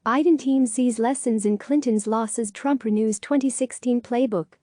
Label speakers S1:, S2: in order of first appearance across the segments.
S1: Biden team sees lessons in Clinton's loss as Trump renews 2016 playbook.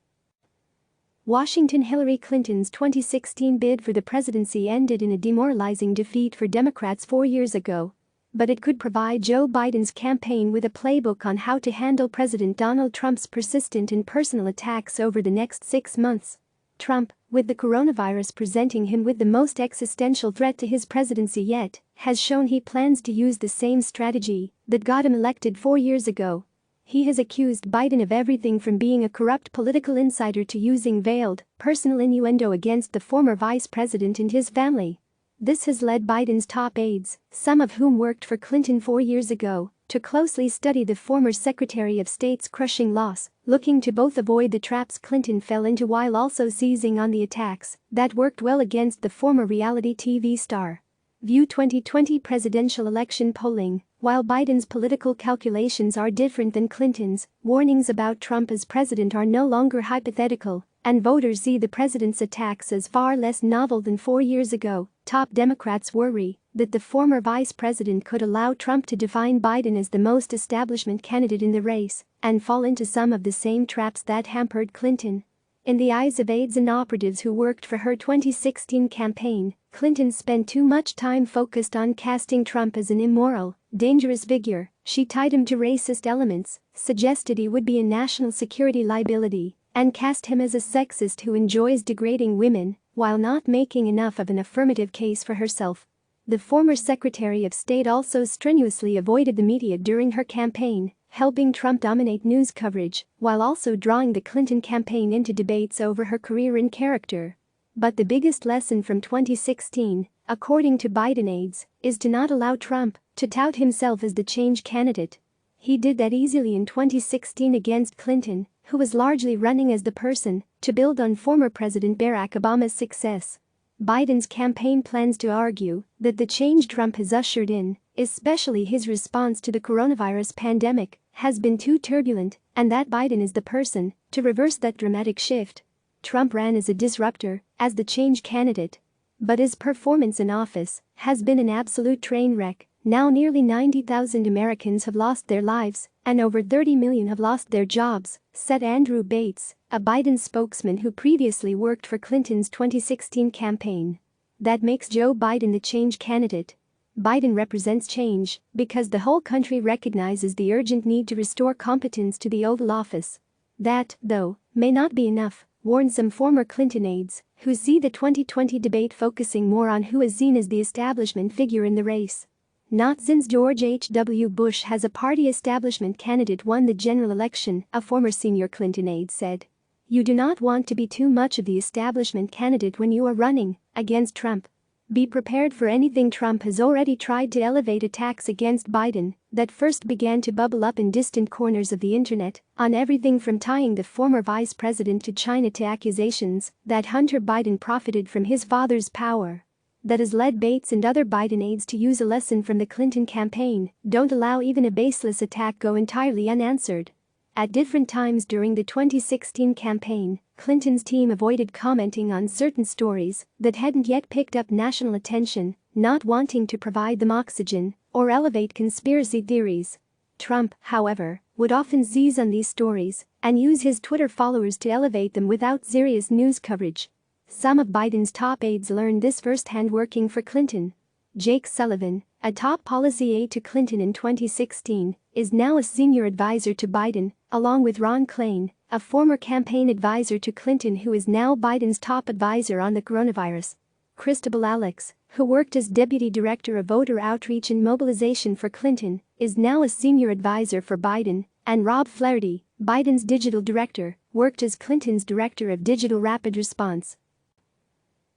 S1: Washington. Hillary Clinton's 2016 bid for the presidency ended in a demoralizing defeat for Democrats 4 years ago. But it could provide Joe Biden's campaign with a playbook on how to handle President Donald Trump's persistent and personal attacks over the next 6 months. Trump, with the coronavirus presenting him with the most existential threat to his presidency yet, has shown he plans to use the same strategy that got him elected 4 years ago. He has accused Biden of everything from being a corrupt political insider to using veiled, personal innuendo against the former vice president and his family. This has led Biden's top aides, some of whom worked for Clinton 4 years ago, to closely study the former Secretary of State's crushing loss, looking to both avoid the traps Clinton fell into while also seizing on the attacks that worked well against the former reality TV star. View 2020 presidential election polling. While Biden's political calculations are different than Clinton's, warnings about Trump as president are no longer hypothetical, and voters see the president's attacks as far less novel than 4 years ago. Top Democrats worry that the former vice president could allow Trump to define Biden as the most establishment candidate in the race and fall into some of the same traps that hampered Clinton. In the eyes of aides and operatives who worked for her 2016 campaign, Clinton spent too much time focused on casting Trump as an immoral, dangerous figure. She tied him to racist elements, suggested he would be a national security liability, and cast him as a sexist who enjoys degrading women, while not making enough of an affirmative case for herself. The former Secretary of State also strenuously avoided the media during her campaign, helping Trump dominate news coverage, while also drawing the Clinton campaign into debates over her career and character. But the biggest lesson from 2016, according to Biden aides, is to not allow Trump to tout himself as the change candidate. He did that easily in 2016 against Clinton, who was largely running as the person to build on former President Barack Obama's success. Biden's campaign plans to argue that the change Trump has ushered in, especially his response to the coronavirus pandemic, has been too turbulent, and that Biden is the person to reverse that dramatic shift. Trump ran as a disruptor, as the change candidate. But his performance in office has been an absolute train wreck. Now nearly 90,000 Americans have lost their lives, and over 30 million have lost their jobs, said Andrew Bates, a Biden spokesman who previously worked for Clinton's 2016 campaign. That makes Joe Biden the change candidate. Biden represents change because the whole country recognizes the urgent need to restore competence to the Oval Office. That, though, may not be enough, warned some former Clinton aides, who see the 2020 debate focusing more on who is seen as the establishment figure in the race. Not since George H.W. Bush has a party establishment candidate won the general election, a former senior Clinton aide said. You do not want to be too much of the establishment candidate when you are running against Trump. Be prepared for anything. Trump has already tried to elevate attacks against Biden that first began to bubble up in distant corners of the internet, on everything from tying the former vice president to China to accusations that Hunter Biden profited from his father's power. That has led Bates and other Biden aides to use a lesson from the Clinton campaign: don't allow even a baseless attack go entirely unanswered. At different times during the 2016 campaign, Clinton's team avoided commenting on certain stories that hadn't yet picked up national attention, not wanting to provide them oxygen or elevate conspiracy theories. Trump, however, would often seize on these stories and use his Twitter followers to elevate them without serious news coverage. Some of Biden's top aides learned this firsthand working for Clinton. Jake Sullivan, a top policy aide to Clinton in 2016, is now a senior advisor to Biden, along with Ron Klain, a former campaign advisor to Clinton who is now Biden's top advisor on the coronavirus. Christabel Alex, who worked as deputy director of voter outreach and mobilization for Clinton, is now a senior advisor for Biden, and Rob Flaherty, Biden's digital director, worked as Clinton's director of digital rapid response.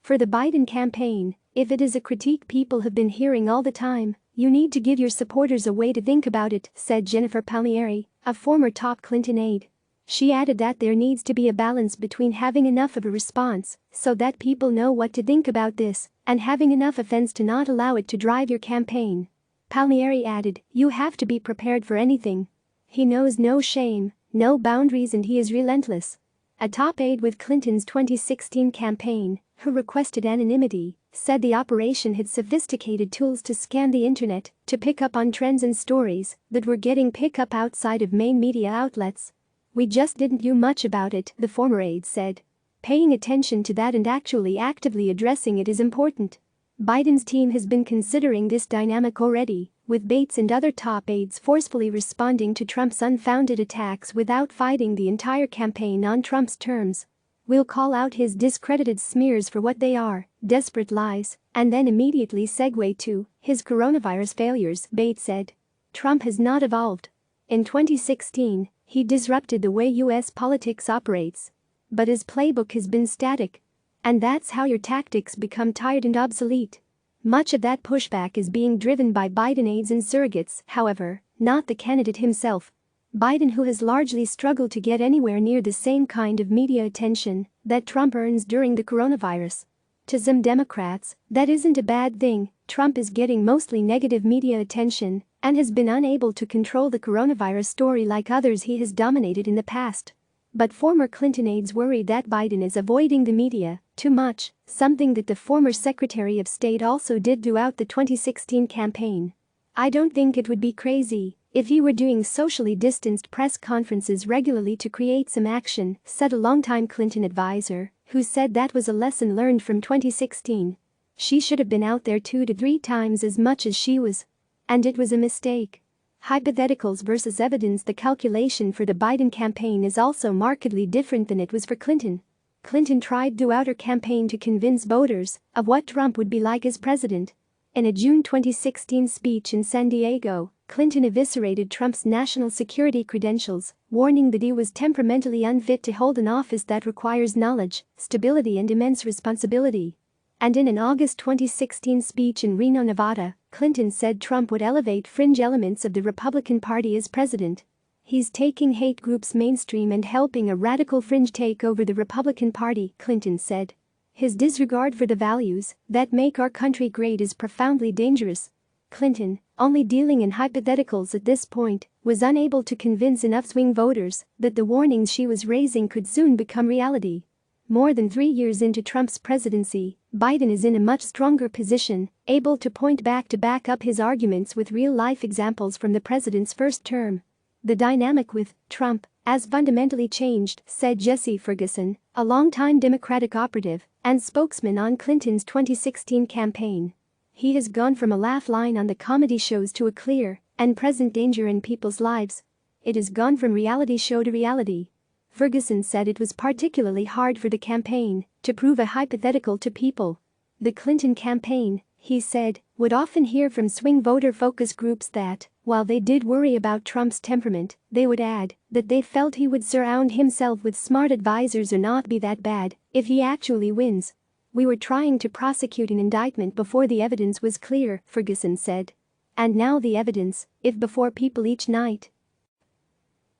S1: For the Biden campaign, if it is a critique people have been hearing all the time, you need to give your supporters a way to think about it, said Jennifer Palmieri, a former top Clinton aide. She added that there needs to be a balance between having enough of a response so that people know what to think about this and having enough offense to not allow it to drive your campaign. Palmieri added, you have to be prepared for anything. He knows no shame, no boundaries, and he is relentless. A top aide with Clinton's 2016 campaign, who requested anonymity, said the operation had sophisticated tools to scan the internet to pick up on trends and stories that were getting picked up outside of main media outlets. "We just didn't do much about it," the former aide said. "Paying attention to that and actually actively addressing it is important." Biden's team has been considering this dynamic already, with Bates and other top aides forcefully responding to Trump's unfounded attacks without fighting the entire campaign on Trump's terms. "We'll call out his discredited smears for what they are, desperate lies, and then immediately segue to his coronavirus failures," Bates said. Trump has not evolved. In 2016, he disrupted the way U.S. politics operates. But his playbook has been static. And that's how your tactics become tired and obsolete. Much of that pushback is being driven by Biden aides and surrogates, however, not the candidate himself. Biden, who has largely struggled to get anywhere near the same kind of media attention that Trump earns during the coronavirus. To some Democrats, that isn't a bad thing. Trump is getting mostly negative media attention and has been unable to control the coronavirus story like others he has dominated in the past. But former Clinton aides worry that Biden is avoiding the media too much, something that the former Secretary of State also did throughout the 2016 campaign. "I don't think it would be crazy if he were doing socially distanced press conferences regularly to create some action," said a longtime Clinton advisor, who said that was a lesson learned from 2016. "She should have been out there 2 to 3 times as much as she was. And it was a mistake." Hypotheticals versus evidence. The calculation for the Biden campaign is also markedly different than it was for Clinton. Clinton tried throughout her campaign to convince voters of what Trump would be like as president. In a June 2016 speech in San Diego, Clinton eviscerated Trump's national security credentials, warning that he was temperamentally unfit to hold an office that requires knowledge, stability, and immense responsibility. And in an August 2016 speech in Reno, Nevada, Clinton said Trump would elevate fringe elements of the Republican Party as president. "He's taking hate groups mainstream and helping a radical fringe take over the Republican Party," Clinton said. "His disregard for the values that make our country great is profoundly dangerous." Clinton, only dealing in hypotheticals at this point, was unable to convince enough swing voters that the warnings she was raising could soon become reality. More than 3 years into Trump's presidency, Biden is in a much stronger position, able to point back up his arguments with real-life examples from the president's first term. "The dynamic with Trump has fundamentally changed," said Jesse Ferguson, a longtime Democratic operative and spokesman on Clinton's 2016 campaign. "He has gone from a laugh line on the comedy shows to a clear and present danger in people's lives. It has gone from reality show to reality." Ferguson said it was particularly hard for the campaign to prove a hypothetical to people. The Clinton campaign, he said, would often hear from swing voter focus groups that, while they did worry about Trump's temperament, they would add that they felt he would surround himself with smart advisors or not be that bad if he actually wins. "We were trying to prosecute an indictment before the evidence was clear," Ferguson said. "And now the evidence, if before people each night."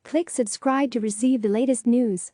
S1: Click subscribe to receive the latest news.